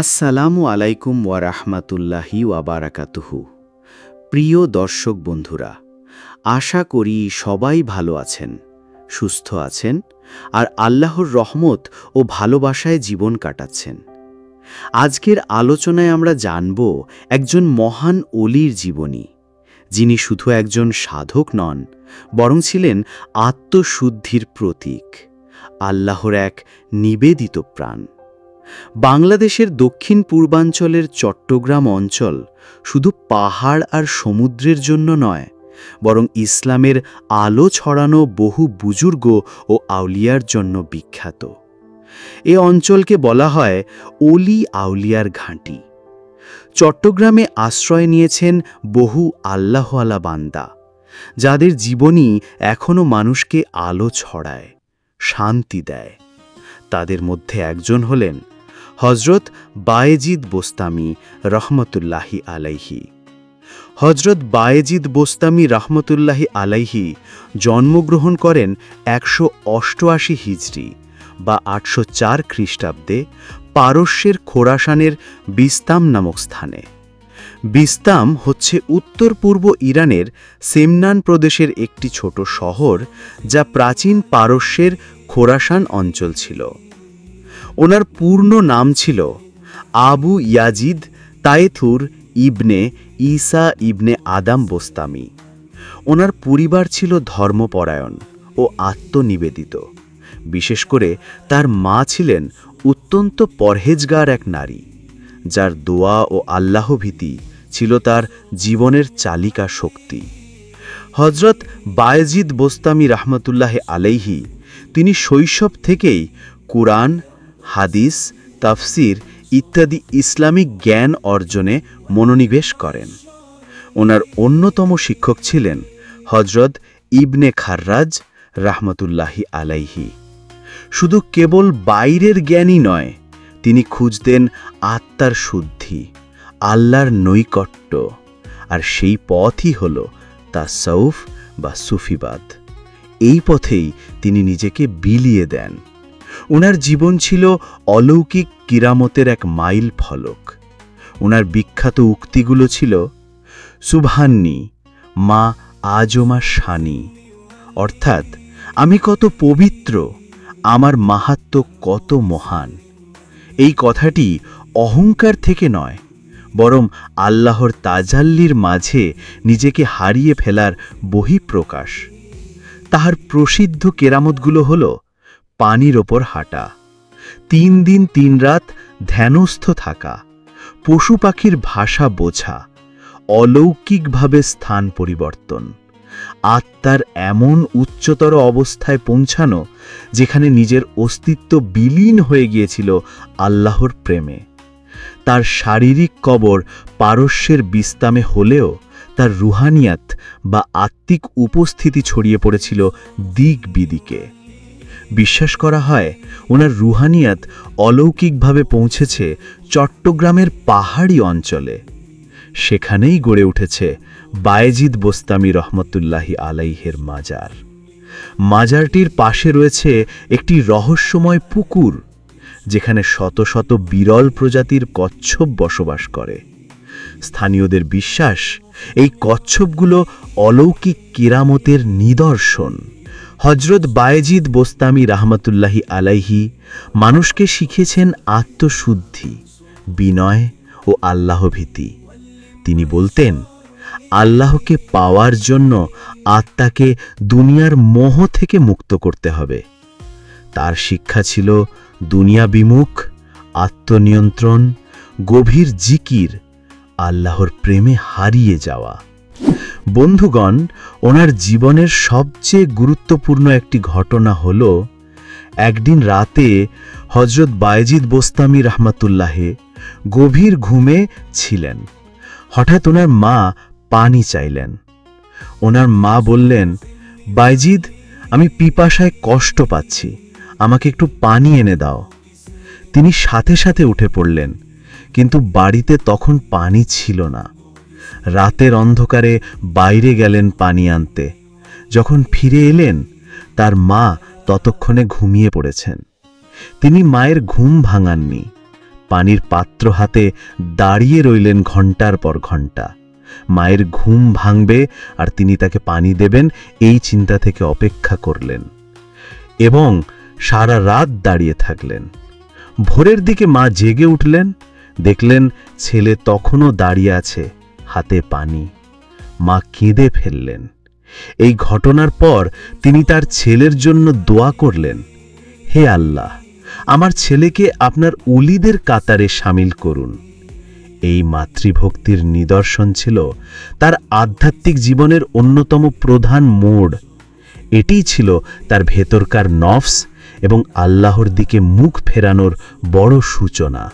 আসসালামু আলাইকুম ওয়া রাহমাতুল্লাহি ওয়া বারাকাতুহু। প্রিয় দর্শক বন্ধুরা, আশা করি সবাই ভালো আছেন, সুস্থ আছেন আর আল্লাহর রহমত ও ভালোবাসায় জীবন কাটাচ্ছেন। আজকের আলোচনায় আমরা জানব একজন মহান ওলির জীবনী, যিনি শুধু একজন সাধক নন, বরং ছিলেন আত্মশুদ্ধির প্রতীক, আল্লাহর এক নিবেদিত প্রাণ। বাংলাদেশের দক্ষিণ পূর্বাঞ্চলের চট্টগ্রাম অঞ্চল শুধু পাহাড় আর সমুদ্রের জন্য নয়, বরং ইসলামের আলো ছড়ানো বহু বুজুর্গ ও আউলিয়ার জন্য বিখ্যাত। এ অঞ্চলকে বলা হয় অলি আউলিয়ার ঘাঁটি। চট্টগ্রামে আশ্রয় নিয়েছেন বহু আল্লাহওয়ালা বান্দা, যাদের জীবনী এখনও মানুষকে আলো ছড়ায়, শান্তি দেয়। তাদের মধ্যে একজন হলেন হযরত বায়েজিদ বোস্তামি রহমতুল্লাহি আলাইহি। হযরত বায়েজিদ বোস্তামি রহমতুল্লাহি আলাইহি জন্মগ্রহণ করেন ১৮৮ হিজরি বা ৮০৪ খ্রিস্টাব্দে পারস্যের খোরাসানের বিস্তাম নামক স্থানে। বিস্তাম হচ্ছে উত্তর পূর্ব ইরানের সেমনান প্রদেশের একটি ছোট শহর, যা প্রাচীন পারস্যের খোরাসান অঞ্চল ছিল। ওনার পূর্ণ নাম ছিল আবু ইয়াজিদ তায়েথুর ইবনে ঈসা ইবনে আদাম বোস্তামি। ওনার পরিবার ছিল ধর্মপরায়ণ ও আত্মনিবেদিত। বিশেষ করে তার মা ছিলেন অত্যন্ত পরহেজগার এক নারী, যার দোয়া ও আল্লাহভীতি ছিল তার জীবনের চালিকা শক্তি। হযরত বায়েজিদ বোস্তামি রহমতুল্লাহ আলাইহি তিনি শৈশব থেকেই কুরআন, হাদিস, তাফসির ইত্যাদি ইসলামিক জ্ঞান অর্জনে মনোনিবেশ করেন। ওনার অন্যতম শিক্ষক ছিলেন হযরত ইবনে খাররাজ রহমতুল্লাহি আলাইহি। শুধু কেবল বাইরের জ্ঞানই নয়, তিনি খুঁজতেন আত্মার শুদ্ধি, আল্লাহর নৈকট্য, আর সেই পথই হল তাসাউফ বা সুফিবাদ। এই পথেই তিনি নিজেকে বিলিয়ে দেন। ওনার জীবন ছিল অলৌকিক কিরামতের এক মাইল ফলক। ওনার বিখ্যাত উক্তিগুলো ছিল সুবহান্নি মা আজমা শানি, অর্থাৎ আমি কত পবিত্র, আমার মাহাত্ম্য কত মহান। এই কথাটি অহংকার থেকে নয়, বরং আল্লাহর তাজাল্লির মাঝে নিজেকে হারিয়ে ফেলার বহিঃপ্রকাশ। তাহার প্রসিদ্ধ কেরামতগুলো হল পানির ওপর হাঁটা, ৩ দিন ৩ রাত ধ্যানস্থ থাকা, পশু পাখির ভাষা বোঝা, অলৌকিকভাবে স্থান পরিবর্তন, আত্মার এমন উচ্চতর অবস্থায় পৌঁছানো যেখানে নিজের অস্তিত্ব বিলীন হয়ে গিয়েছিল আল্লাহর প্রেমে। তার শারীরিক কবর পারস্যের বিস্তামে হলেও তার রুহানিয়াত বা আত্মিক উপস্থিতি ছড়িয়ে পড়েছিল দিক বিদিকে। বিশ্বাস করা হয় ওনার রুহানিয়াত অলৌকিকভাবে পৌঁছেছে চট্টগ্রামের পাহাড়ি অঞ্চলে। সেখানেই গড়ে উঠেছে বায়েজিদ বোস্তামি রহমতুল্লাহি আলাইহের মাজার। মাজারটির পাশে রয়েছে একটি রহস্যময় পুকুর, যেখানে শত শত বিরল প্রজাতির কচ্ছপ বসবাস করে। স্থানীয়দের বিশ্বাস এই কচ্ছপগুলো অলৌকিক কিরামতের নিদর্শন। হযরত বায়েজিদ বোস্তামি রহমতুল্লাহি আলাইহি মানুষকে শিখিয়েছেন আত্মশুদ্ধি, বিনয় ও আল্লাহভীতি। তিনি বলতেন, আল্লাহকে পাওয়ার জন্য আত্মাকে দুনিয়ার মোহ থেকে মুক্ত করতে হবে। তার শিক্ষা ছিল দুনিয়া বিমুখ, আত্মনিয়ন্ত্রণ, গভীর জিকির, আল্লাহর প্রেমে হারিয়ে যাওয়া। বন্ধুগণ, ওনার জীবনের সবচেয়ে গুরুত্বপূর্ণ একটি ঘটনা হল, একদিন রাতে হযরত বায়েজিদ বোস্তামি রহমতুল্লাহে গভীর ঘুমে ছিলেন। হঠাৎ ওনার মা পানি চাইলেন। ওনার মা বললেন, বায়েজিদ, আমি পিপাসায় কষ্ট পাচ্ছি, আমাকে একটু পানি এনে দাও। তিনি সাথে সাথে উঠে পড়লেন, কিন্তু বাড়িতে তখন পানি ছিল না। রাতের অন্ধকারে বাইরে গেলেন পানি আনতে। যখন ফিরে এলেন, তার মা ততক্ষণে ঘুমিয়ে পড়েছেন। তিনি মায়ের ঘুম ভাঙাননি, পানির পাত্র হাতে দাঁড়িয়ে রইলেন ঘণ্টার পর ঘণ্টা। মায়ের ঘুম ভাঙবে আর তিনি তাকে পানি দেবেন এই চিন্তা থেকে অপেক্ষা করলেন এবং সারা রাত দাঁড়িয়ে থাকলেন। ভোরের দিকে মা জেগে উঠলেন, দেখলেন ছেলে তখনও দাঁড়িয়ে আছে, হাতে পানি। মা কেঁদে ফেললেন। এই ঘটনার পর তিনি তার ছেলের জন্য দোয়া করলেন, হে আল্লাহ, আমার ছেলেকে আপনার ওলিদের কাতারে শামিল করুন। এই মাতৃভক্তির নিদর্শন ছিল তার আধ্যাত্মিক জীবনের অন্যতম প্রধান মোড়। এটিই ছিল তার ভেতরকার নফস এবং আল্লাহর দিকে মুখ ফেরানোর বড় সূচনা।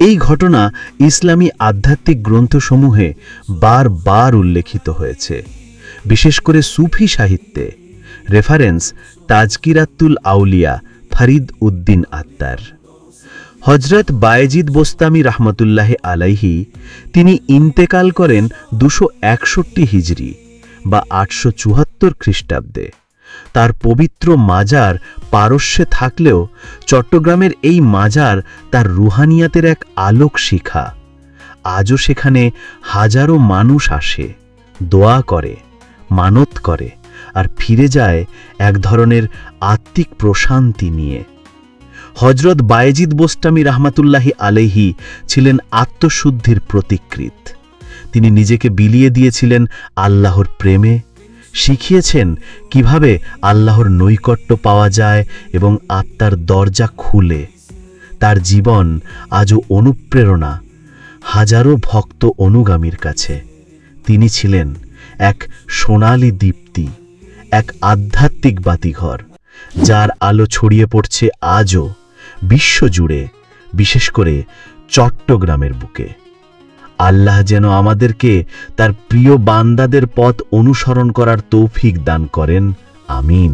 এই ঘটনা ইসলামী আধ্যাত্মিক গ্রন্থসমূহে বারবার উল্লেখিত হয়েছে, বিশেষ করে সুফি সাহিত্যে। রেফারেন্স তাজকিরাতুল আউলিয়া, ফরিদ উদ্দিন আত্তার। হজরত বায়েজিদ বোস্তামি রহমতুল্লাহ আলাইহি তিনি ইন্তেকাল করেন 261 হিজরি বা 874 খ্রিস্টাব্দে। তার পবিত্র মাজার পারস্যে থাকলেও চট্টগ্রামের এই মাজার তার রুহানিয়াতের এক আলোক শিখা। আজও সেখানে হাজারো মানুষ আসে, দোয়া করে, মানত করে আর ফিরে যায় এক ধরনের আত্মিক প্রশান্তি নিয়ে। হজরত বায়েজিদ বোস্তামি রহমতুল্লাহি আলাইহি ছিলেন আত্মশুদ্ধির প্রতিকৃত। তিনি নিজেকে বিলিয়ে দিয়েছিলেন আল্লাহর প্রেমে, শিখিয়েছেন কিভাবে আল্লাহর নৈকট্য পাওয়া যায় এবং আত্মার দরজা খুলে। তার জীবন আজও অনুপ্রেরণা হাজারো ভক্ত অনুগামীর কাছে। তিনি ছিলেন এক সোনালী দীপ্তি, এক আধ্যাত্মিক বাতিঘর, যার আলো ছড়িয়ে পড়ছে আজও বিশ্বজুড়ে, বিশেষ করে চট্টগ্রামের বুকে। আল্লাহ যেন আমাদেরকে তার প্রিয় বান্দাদের পথ অনুসরণ করার তৌফিক দান করেন। আমিন।